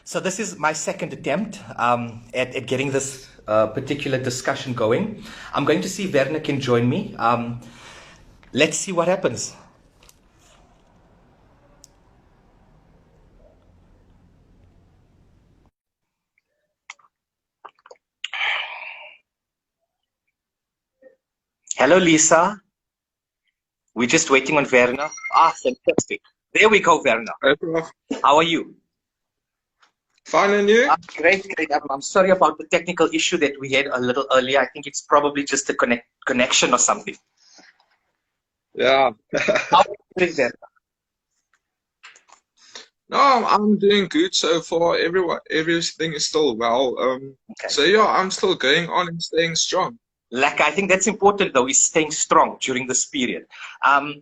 So this is my second attempt at getting this particular discussion going. I'm going to see if Werner can join me. Let's see what happens. Hello, Lisa. We're just waiting on Werner. Ah, fantastic. There we go, Werner. Hi, Prof. How are you? Fine, and you? Great, great. I'm sorry about the technical issue that we had a little earlier. I think it's probably just a connection or something. Yeah. How are you doing, Werner? No, I'm doing good so far. Everything is still well. Okay. So yeah, I'm still going on and staying strong. Like, I think that's important, though, is staying strong during this period.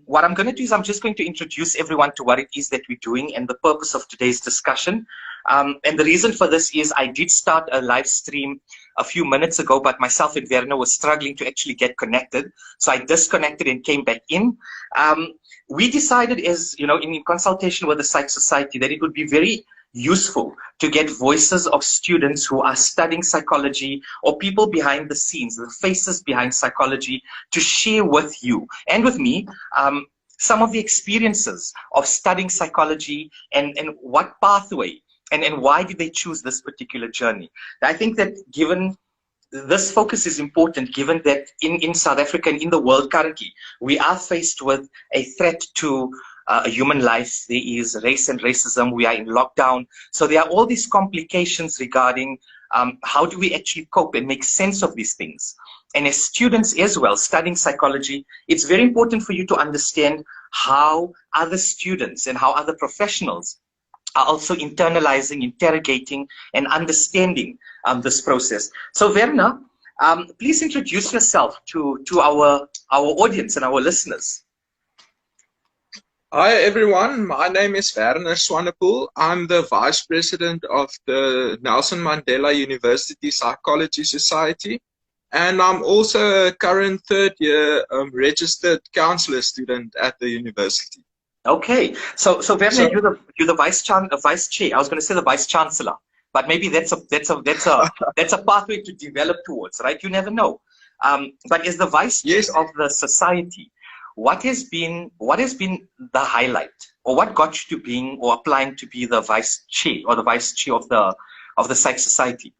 What I'm going to do is I'm just going to introduce everyone to what it is that we're doing and the purpose of today's discussion. And the reason for this is I did start a live stream a few minutes ago, but myself and Werner were struggling to actually get connected. So I disconnected and came back in. We decided, as you know, in consultation with the Psych Society, that it would be very useful to get voices of students who are studying psychology or people behind the scenes, the faces behind psychology, to share with you and with me some of the experiences of studying psychology and what pathway and why did they choose this particular journey. I think that given this focus is important, given that in South Africa and in the world currently, we are faced with a threat to human life. There is race and racism. We are in lockdown. So there are all these complications regarding how do we actually cope and make sense of these things. And as students as well, studying psychology, it's very important for you to understand how other students and how other professionals are also internalizing, interrogating, and understanding this process. So Werner, please introduce yourself to our audience and our listeners. Hi everyone, my name is Werner Swanepoel. I'm the Vice President of the Nelson Mandela University Psychology Society, and I'm also a current third-year registered counselor student at the university. Okay, so Werner, you're the vice chair. I was going to say the vice chancellor, but maybe that's a pathway to develop towards, right? You never know. But as the vice chair of the society, what has been the highlight, or what got you to being or applying to be the vice chair or the vice chair of the Psych Society?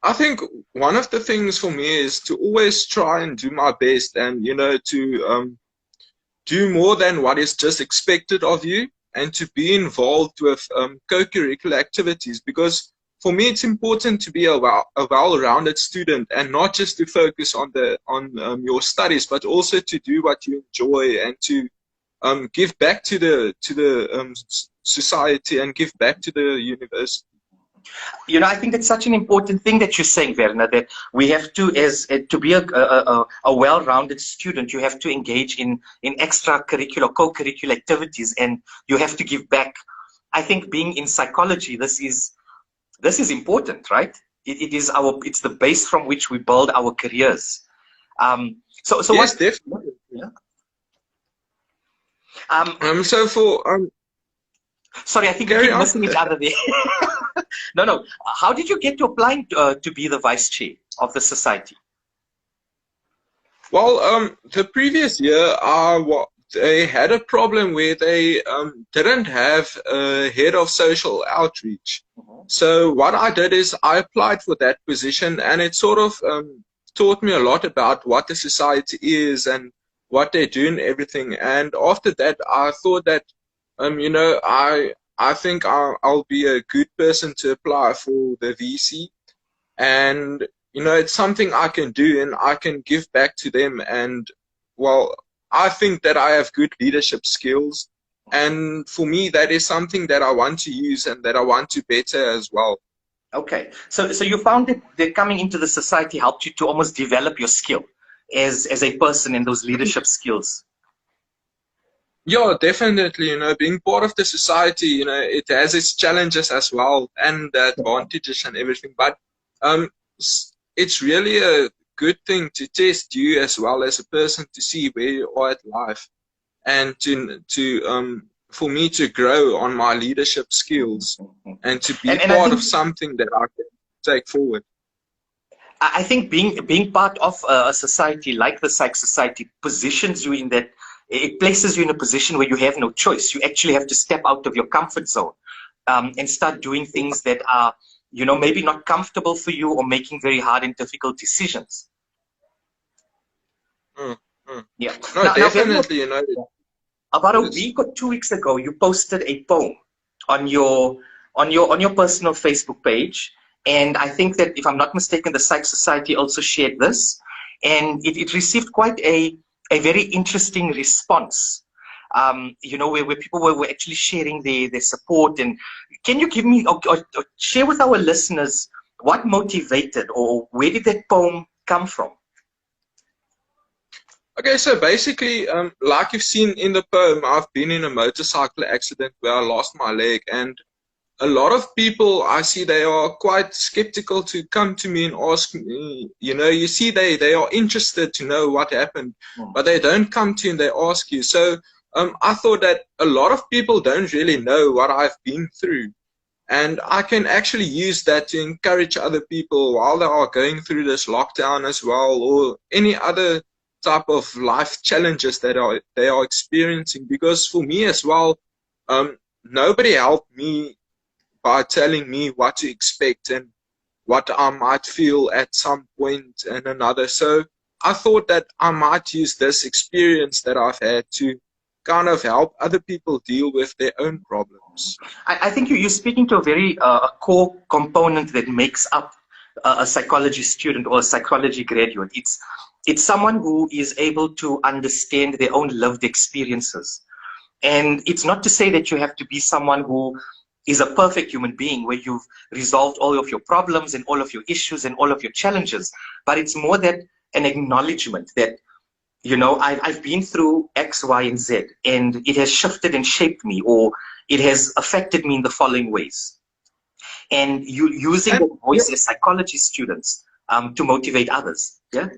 I think one of the things for me is to always try and do my best, and to do more than what is just expected of you, and to be involved with co-curricular activities, because for me it's important to be a well-rounded student and not just to focus on your studies, but also to do what you enjoy and to give back to the society and give back to the university. You know, I think that's such an important thing that you're saying, Werner, that we have to, to be a well-rounded student, you have to engage in extracurricular, co-curricular activities, and you have to give back. I think being in psychology, this is important, right? It's the base from which we build our careers. So yes, definitely. Yeah. Sorry, I think we keep missing each other there. No. How did you get to applying to be the vice chair of the society? Well, the previous year, they had a problem where they didn't have a head of social outreach. So what I did is I applied for that position, and it sort of taught me a lot about what the society is and what they do and everything. And after that, I thought that, I think I'll be a good person to apply for the VC. And, it's something I can do and I can give back to them. And, well, I think that I have good leadership skills. And for me, that is something that I want to use and that I want to better as well. Okay. So you found that coming into the society helped you to almost develop your skill as a person in those leadership skills. Yeah, definitely. Being part of the society, it has its challenges as well and the advantages and everything. But it's really a good thing to test you as well as a person to see where you are at life, and to for me to grow on my leadership skills and to be and I part think of something that I can take forward. I think being part of a society like the Psych Society positions you in that, it places you in a position where you have no choice. You actually have to step out of your comfort zone, and start doing things that are, you know, maybe not comfortable for you, or making very hard and difficult decisions. Mm, mm. Yeah. No, Now, definitely, you know. about a Yes. week or 2 weeks ago, you posted a poem on your personal Facebook page, and I think that, if I'm not mistaken, the Psych Society also shared this, and it received quite a very interesting response. You know, where people were actually sharing their support. And can you give me, or share with our listeners, what motivated, or where did that poem come from? Okay, so basically, like you've seen in the poem, I've been in a motorcycle accident where I lost my leg, and a lot of people I see, they are quite skeptical to come to me and ask me, you know, you see, they are interested to know what happened, but they don't come to you and they ask you. So I thought that a lot of people don't really know what I've been through. And I can actually use that to encourage other people while they are going through this lockdown as well, or any other type of life challenges that they are experiencing. Because for me as well, nobody helped me by telling me what to expect and what I might feel at some point and another. So I thought that I might use this experience that I've had to kind of help other people deal with their own problems. I think you're speaking to a very a core component that makes up a psychology student or a psychology graduate. It's someone who is able to understand their own lived experiences. And it's not to say that you have to be someone who is a perfect human being, where you've resolved all of your problems and all of your issues and all of your challenges, but it's more that an acknowledgement that, you know, I've been through X, Y, and Z, and it has shifted and shaped me, or it has affected me in the following ways. And you using And the voice as psychology students to motivate others. Yeah.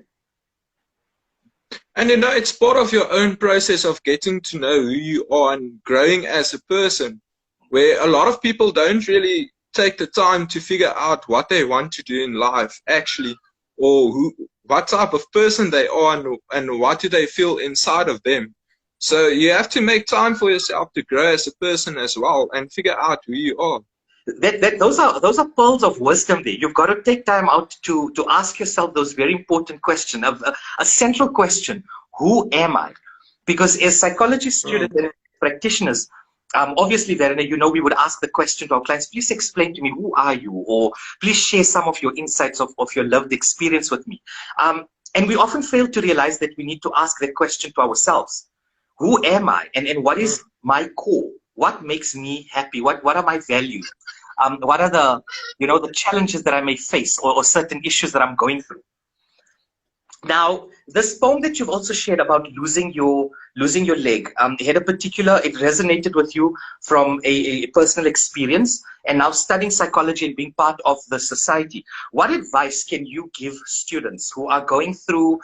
And you know, it's part of your own process of getting to know who you are and growing as a person, where a lot of people don't really take the time to figure out what they want to do in life, actually, or what type of person they are, and what do they feel inside of them. So you have to make time for yourself to grow as a person as well and figure out who you are. Those are pearls of wisdom there. You've got to take time out to ask yourself those very important questions. A central question: who am I? Because as psychology students and practitioners, obviously, Werner, you know, we would ask the question to our clients: please explain to me, who are you? Or please share some of your insights of your lived experience with me. And we often fail to realize that we need to ask that question to ourselves: who am I? And what is my core? What makes me happy? What are my values? What are the, you know, the challenges that I may face, or certain issues that I'm going through? Now, this poem that you've also shared about losing your leg, it had a particular, it resonated with you from a personal experience, and now studying psychology and being part of the society. What advice can you give students who are going through,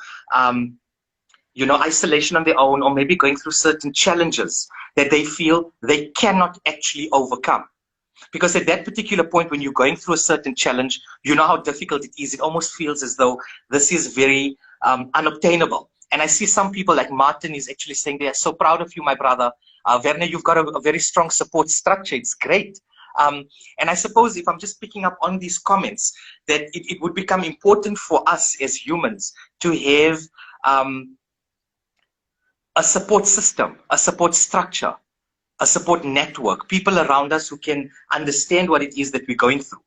you know, isolation on their own, or maybe going through certain challenges that they feel they cannot actually overcome? Because at that particular point, when you're going through a certain challenge, you know how difficult it is. It almost feels as though this is very unobtainable. And I see some people like Martin is actually saying they are so proud of you, my brother. Werner, you've got a very strong support structure. It's great. And I suppose, if I'm just picking up on these comments, that it would become important for us as humans to have a support system, a support structure, a support network, people around us who can understand what it is that we're going through.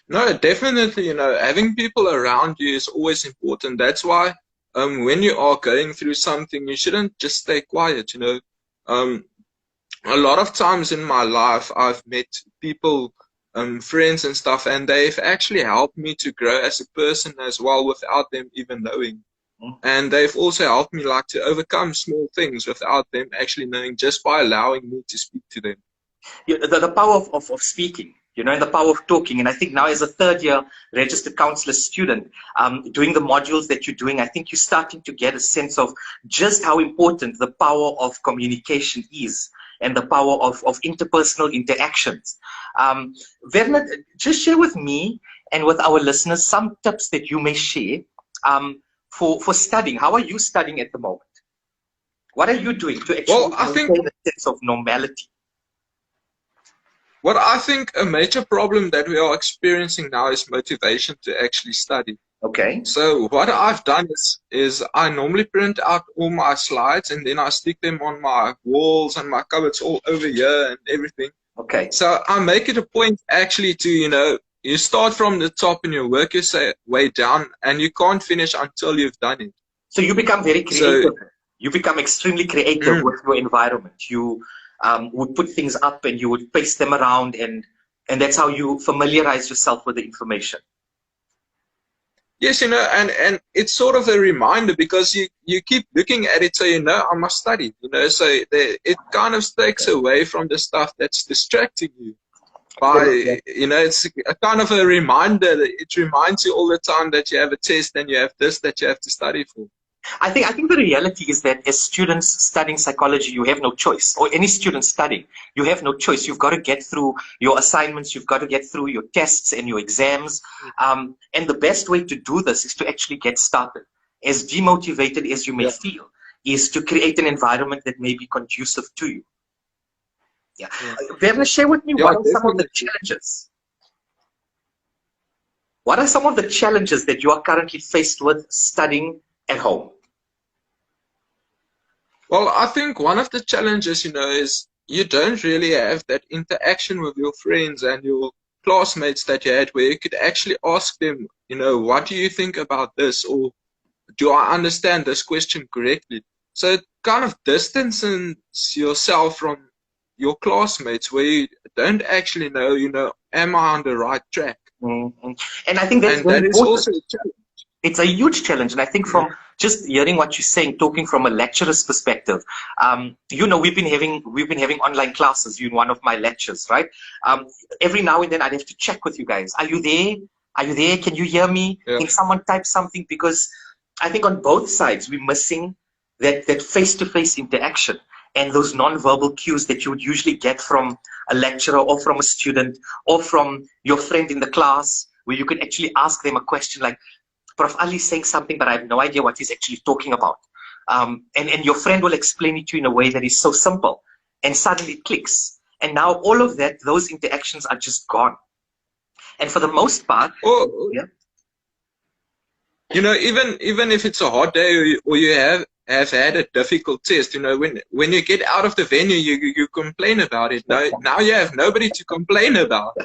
No, definitely, you know, having people around you is always important. That's why when you are going through something, you shouldn't just stay quiet, you know. A lot of times in my life, I've met people, friends and stuff, and they've actually helped me to grow as a person as well without them even knowing. And they've also helped me like to overcome small things without them actually knowing, just by allowing me to speak to them. The power of speaking. you know, and the power of talking. And I think now as a third-year registered counselor student, doing the modules that you're doing, I think you're starting to get a sense of just how important the power of communication is and the power of interpersonal interactions. Werner, just share with me and with our listeners some tips that you may share for studying. How are you studying at the moment? What are you doing to actually maintain a sense of normality? What I think a major problem that we are experiencing now is motivation to actually study. Okay. So what I've done is I normally print out all my slides and then I stick them on my walls and my cupboards all over here and everything. Okay. So I make it a point actually to, you know, you start from the top and you work your way down and you can't finish until you've done it. So you become very creative. You become extremely creative with your environment. You would put things up and you would paste them around, and that's how you familiarize yourself with the information. Yes, you know, and it's sort of a reminder because you keep looking at it, so you know, I must study, you know, so it kind of takes away from the stuff that's distracting you. By, you know, it's a kind of a reminder that it reminds you all the time that you have a test and you have this that you have to study for. I think the reality is that as students studying psychology, you have no choice, or any student studying, you have no choice. You've got to get through your assignments, you've got to get through your tests and your exams. And the best way to do this is to actually get started. As demotivated as you may feel, is to create an environment that may be conducive to you. Werner, share with me what are some of the challenges? What are some of the challenges that you are currently faced with studying at home? Well, I think one of the challenges, you know, is you don't really have that interaction with your friends and your classmates that you had where you could actually ask them, you know, what do you think about this? Or do I understand this question correctly? So it kind of distances yourself from your classmates where you don't actually know, you know, am I on the right track? And I think that's that is also a challenge. It's a huge challenge. And I think from just hearing what you're saying, talking from a lecturer's perspective, you know, we've been having online classes. You're in one of my lectures, right? Every now and then I'd have to check with you guys. Are you there? Are you there? Can you hear me? Can someone type something? Because I think on both sides, we're missing that face-to-face interaction and those non-verbal cues that you would usually get from a lecturer or from a student or from your friend in the class, where you could actually ask them a question like, Prof Ally is saying something, but I have no idea what he's actually talking about. And your friend will explain it to you in a way that is so simple, and suddenly it clicks. And now all of that, those interactions are just gone. And for the most part, you know, even if it's a hot day or you have had a difficult test, you know, when you get out of the venue, you complain about it. Now you have nobody to complain about,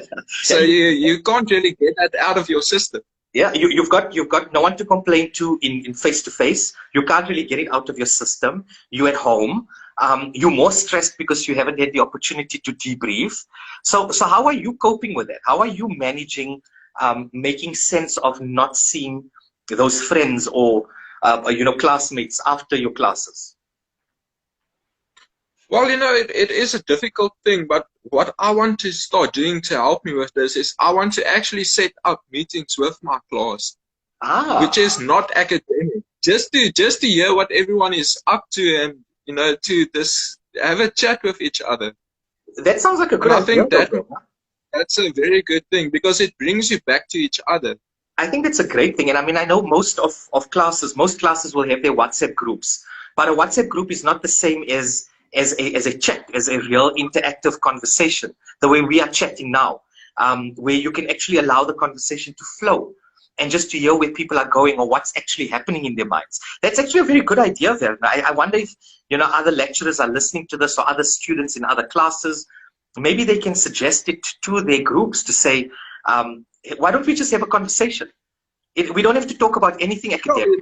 so you can't really get that out of your system. Yeah, you've got no one to complain to in face-to-face. You can't really get it out of your system. You're at home. You're more stressed because you haven't had the opportunity to debrief. So how are you coping with that? How are you managing making sense of not seeing those friends or you know, classmates after your classes? Well, you know, it is a difficult thing, but what I want to start doing to help me with this is I want to actually set up meetings with my class, which is not academic, just to hear what everyone is up to and, you know, to have a chat with each other. That sounds like a good idea. I think that's a very good thing because it brings you back to each other. I think that's a great thing. And I mean, I know most classes will have their WhatsApp groups, but a WhatsApp group is not the same as a chat, as a real interactive conversation, the way we are chatting now, where you can actually allow the conversation to flow and just to hear where people are going or what's actually happening in their minds. That's actually a very good idea there. I wonder if, you know, other lecturers are listening to this or other students in other classes. Maybe they can suggest it to their groups to say, why don't we just have a conversation? We don't have to talk about anything academic.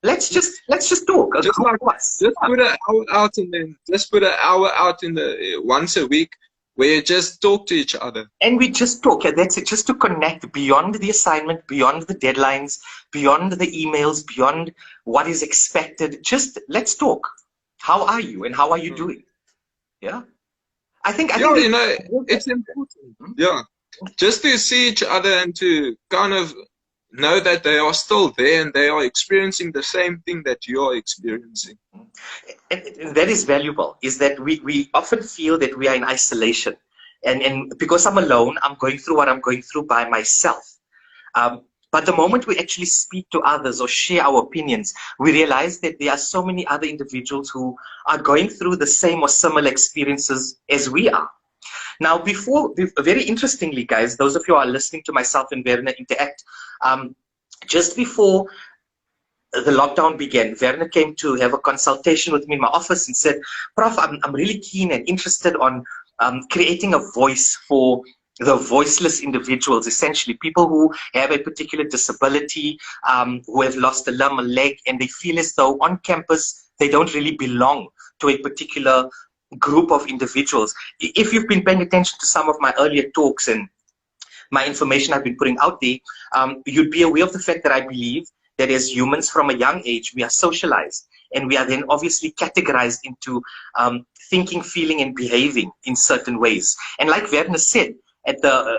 Let's just talk. Just put an hour out and then just put an hour out in the once a week where you just talk to each other. And we just talk. And that's it. Just to connect beyond the assignment, beyond the deadlines, beyond the emails, beyond what is expected. Just let's talk. How are you and how are you doing? Yeah. I think you know, it's important. Yeah. just to see each other and to kind of know that they are still there and they are experiencing the same thing that you are experiencing. And that is valuable, is that we often feel that we are in isolation. And because I'm alone, I'm going through what I'm going through by myself. But the moment we actually speak to others or share our opinions, we realize that there are so many other individuals who are going through the same or similar experiences as we are. Now, very interestingly, guys, those of you who are listening to myself and Werner interact, just before the lockdown began, Werner came to have a consultation with me in my office and said, Prof, I'm really keen and interested on creating a voice for the voiceless individuals, essentially people who have a particular disability, who have lost a limb, a leg, and they feel as though on campus they don't really belong to a particular group of individuals. If you've been paying attention to some of my earlier talks and my information I've been putting out there, you'd be aware of the fact that I believe that as humans from a young age, we are socialized, and we are then obviously categorized into thinking, feeling, and behaving in certain ways. And like Werner said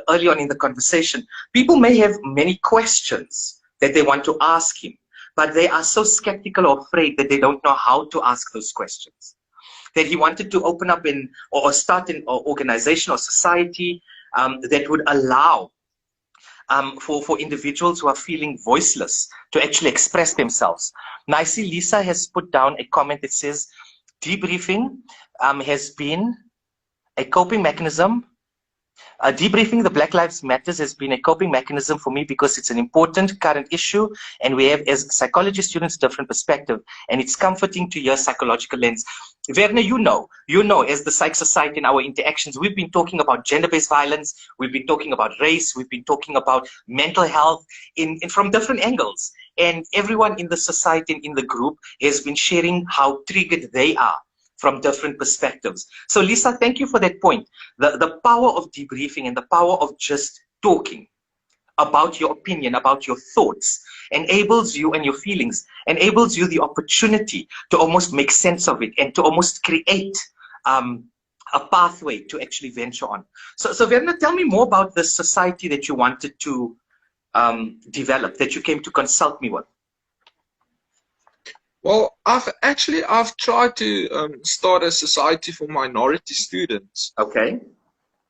early on in the conversation, people may have many questions that they want to ask him, but they are so skeptical or afraid that they don't know how to ask those questions. That he wanted to open up or start an organization or society that would allow for individuals who are feeling voiceless to actually express themselves. Now I see Lisa has put down a comment that says, debriefing has been a coping mechanism. Debriefing the Black Lives Matters has been a coping mechanism for me because it's an important current issue, and we have, as psychology students, different perspective, and it's comforting to hear psychological lens. Werner, you know, as the Psych Society in our interactions, we've been talking about gender-based violence, we've been talking about race, we've been talking about mental health from different angles, and everyone in the society and in the group has been sharing how triggered they are from different perspectives. So Lisa, thank you for that point. The power of debriefing and the power of just talking about your opinion, about your thoughts, enables you and your feelings, enables you the opportunity to almost make sense of it and to almost create a pathway to actually venture on. So Werner, tell me more about the society that you wanted to develop, that you came to consult me with. Well, I've tried to start a society for minority students. Okay.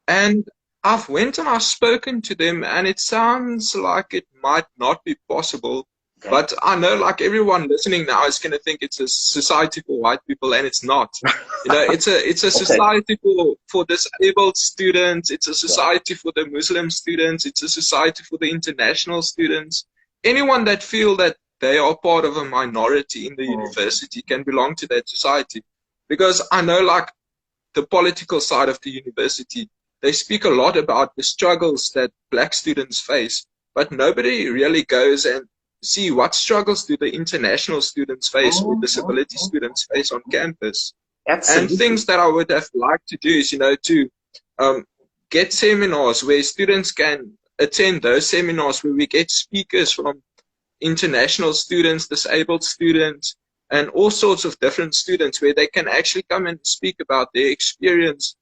And I've went and I've spoken to them, and it sounds like it might not be possible. Okay. But I know, like, everyone listening now is going to think it's a society for white people, and it's not. You know, it's a society for disabled students. It's a society for the Muslim students. It's a society for the international students. Anyone that feel that they are part of a minority in the university can belong to that society. Because I know, like, the political side of the university, they speak a lot about the struggles that black students face, but nobody really goes and see what struggles do the international students face or disability students face on campus. Absolutely. And things that I would have liked to do is, you know, to get seminars where students can attend those seminars where we get speakers from international students, disabled students, and all sorts of different students where they can actually come and speak about their experience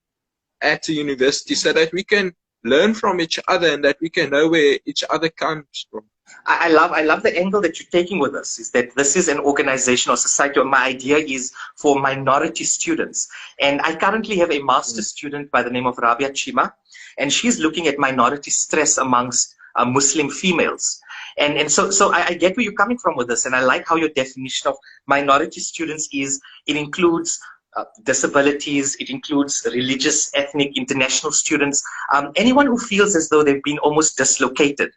at the university, so that we can learn from each other and that we can know where each other comes from. I love the angle that you're taking with us, is that this is an organization or society, or my idea is for minority students. And I currently have a master's student by the name of Rabia Chima, and she's looking at minority stress amongst Muslim females. And so I get where you're coming from with this, and I like how your definition of minority students is, it includes disabilities, it includes religious, ethnic, international students, anyone who feels as though they've been almost dislocated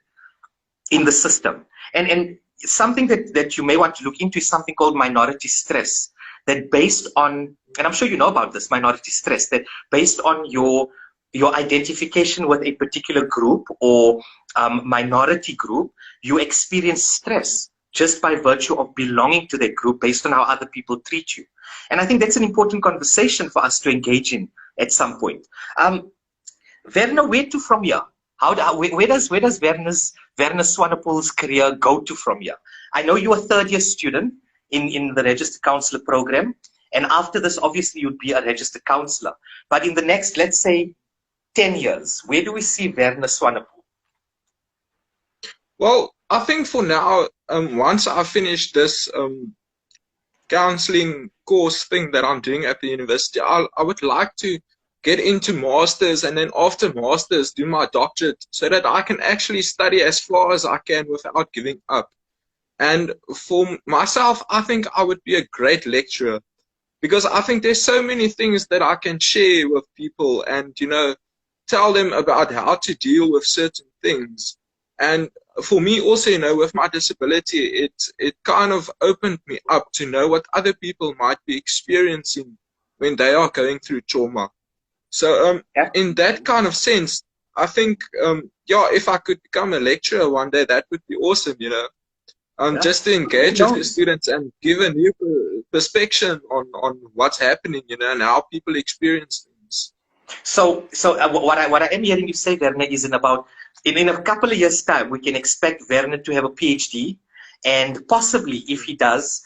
in the system. And something that you may want to look into is something called minority stress, that based on, and I'm sure you know about this, minority stress, that based on your identification with a particular group or minority group, you experience stress just by virtue of belonging to that group based on how other people treat you. And I think that's an important conversation for us to engage in at some point. Werner, where to from here? Where does Werner Swanepoel's career go to from here? I know you're a third-year student in the Registered Counselor program, and after this, obviously, you'd be a Registered Counselor. But in the next, let's say, 10 years? Where do we see Werner Swanepoel? Well, I think for now, once I finish this counseling course thing that I'm doing at the university, I would like to get into masters, and then after masters do my doctorate, so that I can actually study as far as I can without giving up. And for myself, I think I would be a great lecturer, because I think there's so many things that I can share with people and, you know, tell them about how to deal with certain things. And for me also, you know, with my disability, it kind of opened me up to know what other people might be experiencing when they are going through trauma. So in that kind of sense, I think, yeah, if I could become a lecturer one day, that would be awesome, you know. Just to engage with the students and give a new perspective on what's happening, you know, and how people experience things. So what I am hearing you say, Werner, is in a couple of years' time, we can expect Werner to have a PhD, and possibly, if he does,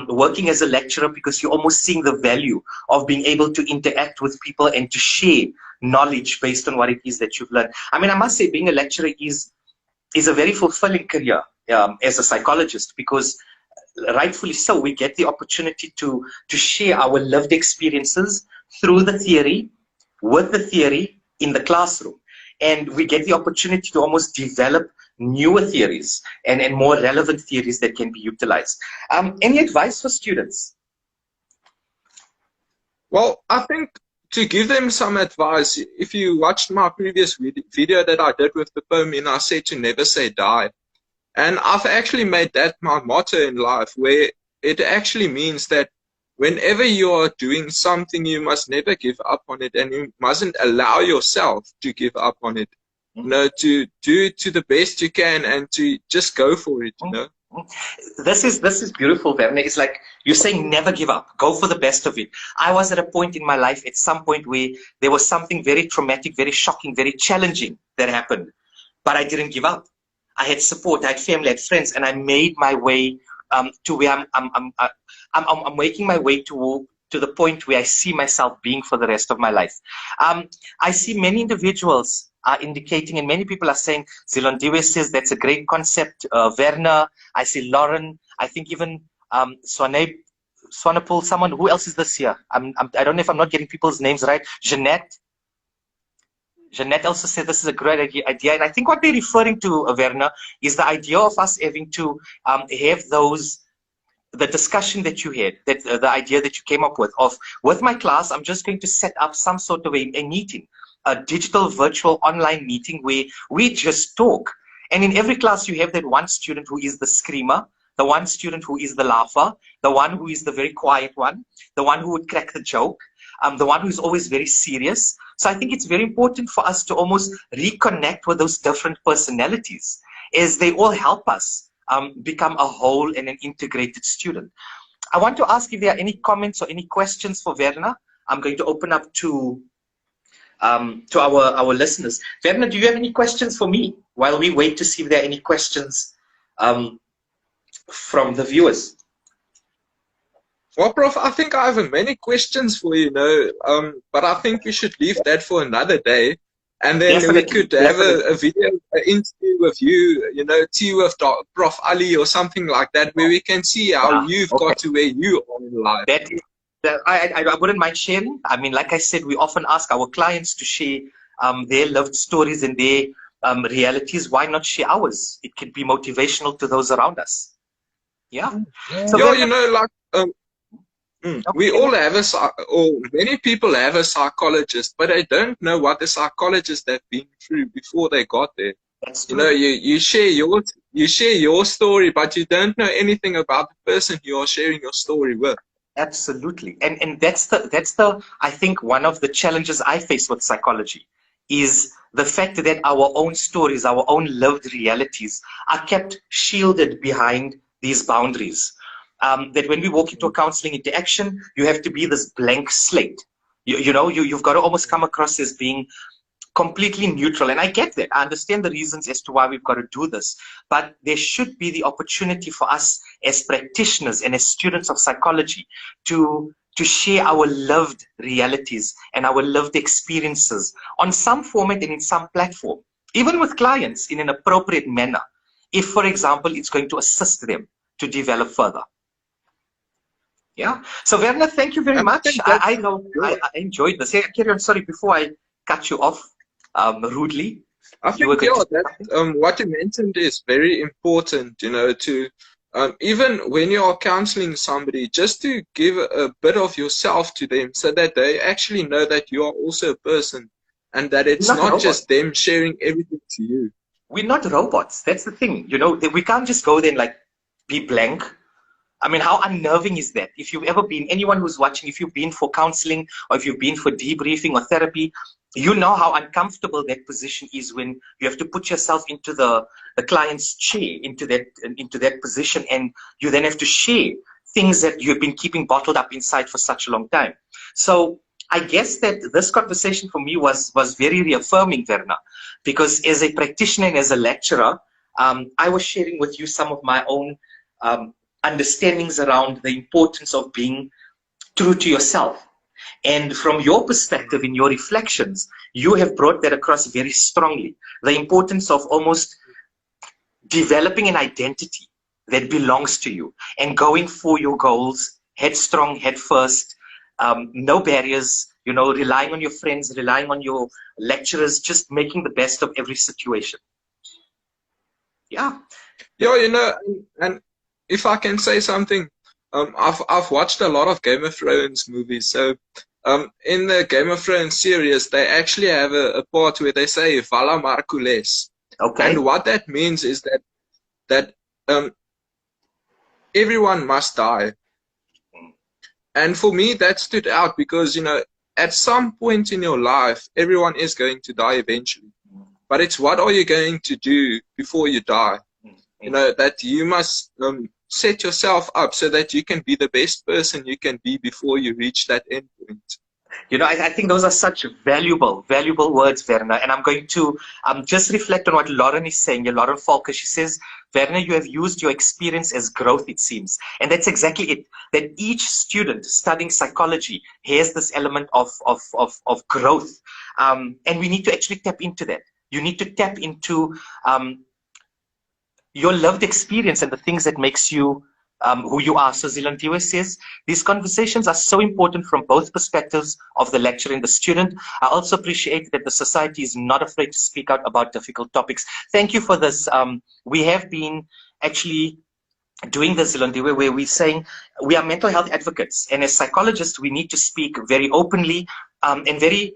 working as a lecturer, because you're almost seeing the value of being able to interact with people and to share knowledge based on what it is that you've learned. I mean, I must say, being a lecturer is a very fulfilling career as a psychologist, because rightfully so, we get the opportunity to share our lived experiences through the theory, with the theory in the classroom. And we get the opportunity to almost develop newer theories and more relevant theories that can be utilized. Any advice for students? Well, I think to give them some advice, if you watched my previous video that I did with the poem, and I said to never say die. And I've actually made that my motto in life, where it actually means that whenever you are doing something, you must never give up on it, and you mustn't allow yourself to give up on it. You know, to do it to the best you can and to just go for it, you know. This is beautiful, Werner. It's like you're saying never give up. Go for the best of it. I was at a point in my life, at some point, where there was something very traumatic, very shocking, very challenging that happened. But I didn't give up. I had support, I had family, I had friends, and I made my way to where I'm making my way to the point where I see myself being for the rest of my life. I see many individuals are indicating, and many people are saying, Zilondiwe says that's a great concept. Werner, I see Lauren, I think even Swanepoel, someone, who else is this here? I don't know if I'm not getting people's names right. Jeanette also said this is a great idea. And I think what they're referring to, Werner, is the idea of us having to have the discussion that you had, that the idea that you came up with my class, I'm just going to set up some sort of a meeting, a digital, virtual, online meeting where we just talk. And in every class, you have that one student who is the screamer, the one student who is the laugher, the one who is the very quiet one, the one who would crack the joke, the one who is always very serious. So I think it's very important for us to almost reconnect with those different personalities, as they all help us become a whole and an integrated student. I want to ask if there are any comments or any questions for Werner. I'm going to open up to our listeners. Werner, do you have any questions for me while we wait to see if there are any questions from the viewers? Well, Prof, I think I have many questions for you, but I think we should leave that for another day. And then we could have a video interview with you, tea with Prof Ally or something like that, where we can see how you've got to where you are in life. I wouldn't mind sharing. I mean, like I said, we often ask our clients to share their lived stories and their realities. Why not share ours? It could be motivational to those around us. Yeah. So we all have or many people have a psychologist, but they don't know what the psychologist they've been through before they got there. That's true. You share your story, but you don't know anything about the person you are sharing your story with. Absolutely. And that's the I think one of the challenges I face with psychology is the fact that our own stories, our own lived realities are kept shielded behind these boundaries. That when we walk into a counseling interaction, you have to be this blank slate. You've got to almost come across as being completely neutral. And I get that. I understand the reasons as to why we've got to do this. But there should be the opportunity for us as practitioners and as students of psychology to to share our lived realities and our lived experiences on some format and in some platform, even with clients in an appropriate manner, if, for example, it's going to assist them to develop further. Yeah. So Werner, thank you very much. I know I enjoyed this. Yeah, carry on. Sorry, before I cut you off rudely. I think, yeah, that what you mentioned is very important, you know, to even when you are counseling somebody, just to give a bit of yourself to them so that they actually know that you are also a person and that it's not just them sharing everything to you. We're not robots. That's the thing. You know, we can't just go there and like be blank. I mean, how unnerving is that? If you've ever been, anyone who's watching, if you've been for counseling or if you've been for debriefing or therapy, you know how uncomfortable that position is when you have to put yourself into the client's chair, into that position, and you then have to share things that you've been keeping bottled up inside for such a long time. So I guess that this conversation for me was very reaffirming, Werner, because as a practitioner and as a lecturer, I was sharing with you some of my own understandings around the importance of being true to yourself. And from your perspective, in your reflections, you have brought that across very strongly. The importance of almost developing an identity that belongs to you and going for your goals, headstrong, head first, no barriers, you know, relying on your friends, relying on your lecturers, just making the best of every situation. Yeah. Yeah, you know, and if I can say something, I've watched a lot of Game of Thrones movies. So in the Game of Thrones series, they actually have a part where they say Vala Markules. Okay. And what that means is that everyone must die. And for me, that stood out because, you know, at some point in your life, everyone is going to die eventually. But it's what are you going to do before you die? You know, that you must set yourself up so that you can be the best person you can be before you reach that end point. You know, I think those are such valuable words, Werner. And I'm going to just reflect on what Lauren is saying. Lauren Falker, she says, Werner, you have used your experience as growth, it seems. And that's exactly it. That each student studying psychology has this element of growth. And we need to actually tap into that. You need to tap into your lived experience and the things that makes you who you are. So Zilantiwe says, these conversations are so important from both perspectives of the lecturer and the student. I also appreciate that the society is not afraid to speak out about difficult topics. Thank you for this. We have been actually doing this, Zilantiwe, where we're saying we are mental health advocates. And as psychologists, we need to speak very openly and very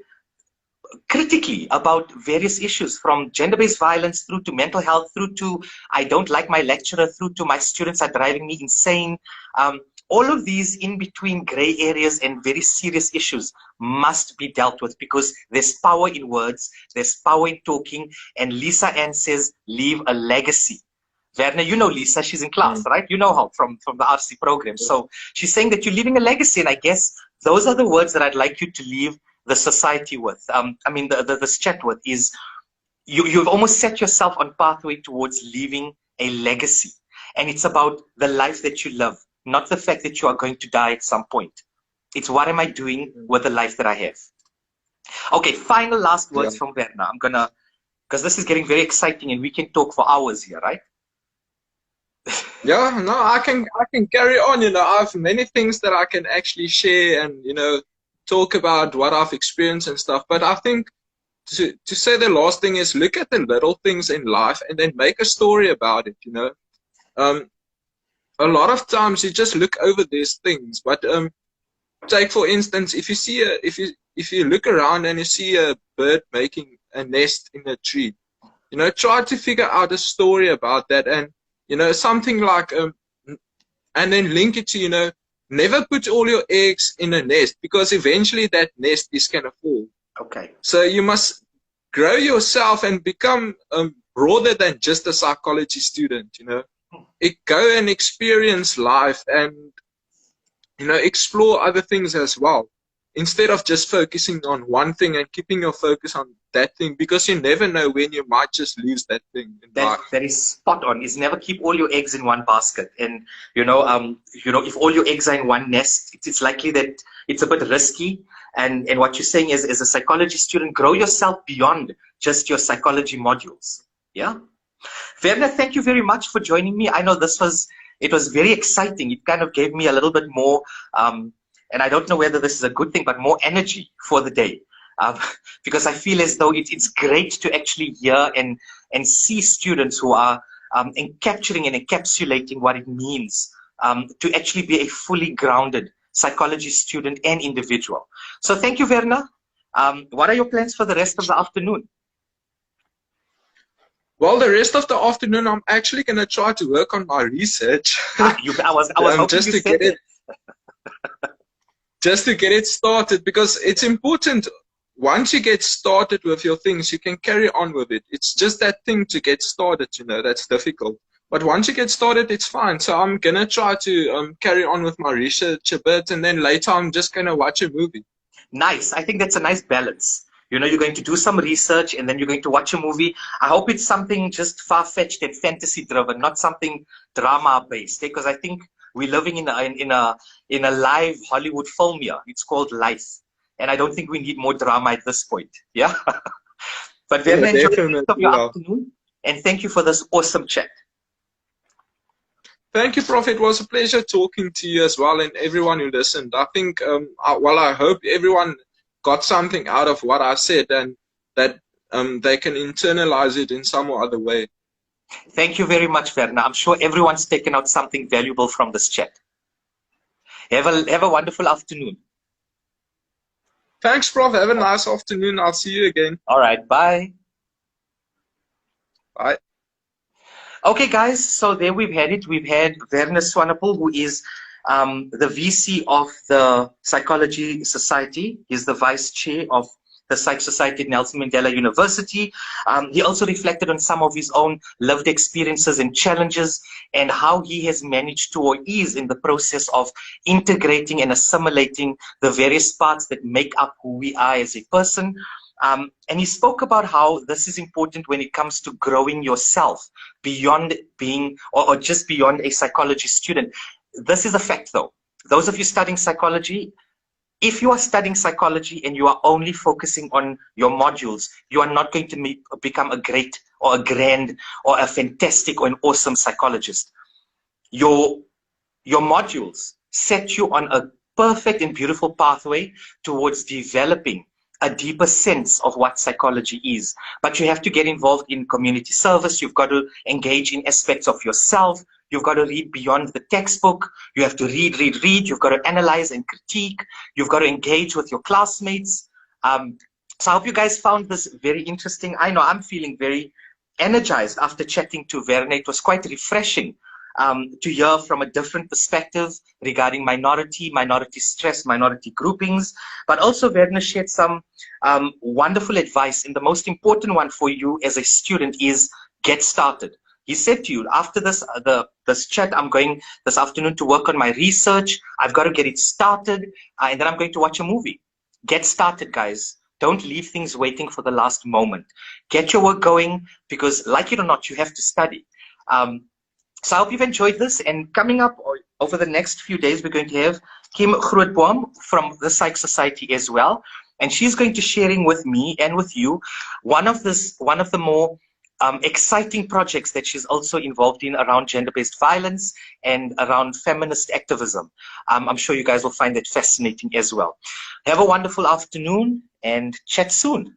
critically about various issues, from gender-based violence through to mental health, through to I don't like my lecturer, through to my students are driving me insane. All of these in between gray areas and very serious issues must be dealt with, because there's power in words, there's power in talking, and Lisa Ann says, leave a legacy. Werner, you know Lisa, she's in class, right? You know her from the RC program. So she's saying that you're leaving a legacy, and I guess those are the words that I'd like you to leave the society with. I mean, this chat with is, you've almost set yourself on pathway towards leaving a legacy. And it's about the life that you love, not the fact that you are going to die at some point. It's what am I doing with the life that I have? Okay, final last words from Werner. I'm gonna, because this is getting very exciting and we can talk for hours here, right? Yeah, no, I can carry on. You know, I have many things that I can actually share and, you know, talk about what I've experienced and stuff. But I think to say the last thing is, look at the little things in life and then make a story about it, you know. A lot of times you just look over these things, but take for instance, if you see if you look around and you see a bird making a nest in a tree, you know, try to figure out a story about that, and you know, something like and then link it to, you know, never put all your eggs in a nest, because eventually that nest is gonna fall. Okay. So you must grow yourself and become broader than just a psychology student, you know. Go and experience life and, you know, explore other things as well. instead of just focusing on one thing and keeping your focus on that thing, because you never know when you might just lose that thing in life. That is spot on. Is never keep all your eggs in one basket. And you know, if all your eggs are in one nest, it's likely that it's a bit risky. And what you're saying is, as a psychology student, grow yourself beyond just your psychology modules. Yeah. Werner, thank you very much for joining me. I know it was very exciting. It kind of gave me a little bit more, and I don't know whether this is a good thing, but more energy for the day. Because I feel as though it's great to actually hear and see students who are capturing and encapsulating what it means to actually be a fully grounded psychology student and individual. So thank you, Werner. What are your plans for the rest of the afternoon? Well, the rest of the afternoon, I'm actually going to try to work on my research. I was hoping just you to get it, just to get it started, because it's important. Once you get started with your things, you can carry on with it. It's just that thing to get started, you know, that's difficult. But once you get started, it's fine. So I'm going to try to carry on with my research a bit, and then later I'm just going to watch a movie. Nice. I think that's a nice balance. You know, you're going to do some research and then you're going to watch a movie. I hope it's something just far-fetched and fantasy-driven, not something drama-based. Because I think we're living in a live Hollywood film here. It's called life. And I don't think we need more drama at this point. Yeah. But Werner, enjoy the rest of your afternoon. And thank you for this awesome chat. Thank you, Prof. It was a pleasure talking to you as well, and everyone who listened. I think, I hope everyone got something out of what I said, and that they can internalize it in some or other way. Thank you very much, Werner. I'm sure everyone's taken out something valuable from this chat. Have a wonderful afternoon. Thanks, Prof. Have a nice afternoon. I'll see you again. All right. Bye. Bye. Okay, guys. So there we've had it. We've had Werner Swanepoel, who is the VC of the Psychology Society. He's the Vice Chair of the Psych Society at Nelson Mandela University. He also reflected on some of his own lived experiences and challenges, and how he has managed to, or is in the process of, integrating and assimilating the various parts that make up who we are as a person. And he spoke about how this is important when it comes to growing yourself beyond being, or just beyond a psychology student. This is a fact though. Those of you studying psychology, if you are studying psychology and you are only focusing on your modules, you are not going to become a great or a grand or a fantastic or an awesome psychologist. Your modules set you on a perfect and beautiful pathway towards developing a deeper sense of what psychology is. But you have to get involved in community service. You've got to engage in aspects of yourself. You've got to read beyond the textbook. You have to read. You've got to analyze and critique. You've got to engage with your classmates. So I hope you guys found this very interesting. I know I'm feeling very energized after chatting to Werner. It was quite refreshing to hear from a different perspective regarding minority stress, minority groupings. But also Werner shared some wonderful advice. And the most important one for you as a student is get started. He said to you, after this chat, I'm going this afternoon to work on my research. I've got to get it started, and then I'm going to watch a movie. Get started, guys. Don't leave things waiting for the last moment. Get your work going, because like it or not, you have to study. So I hope you've enjoyed this. And coming up over the next few days, we're going to have Kim Grootboom from the Psych Society as well. And she's going to sharing with me and with you one of the more exciting projects that she's also involved in around gender-based violence and around feminist activism. I'm sure you guys will find that fascinating as well. Have a wonderful afternoon and chat soon.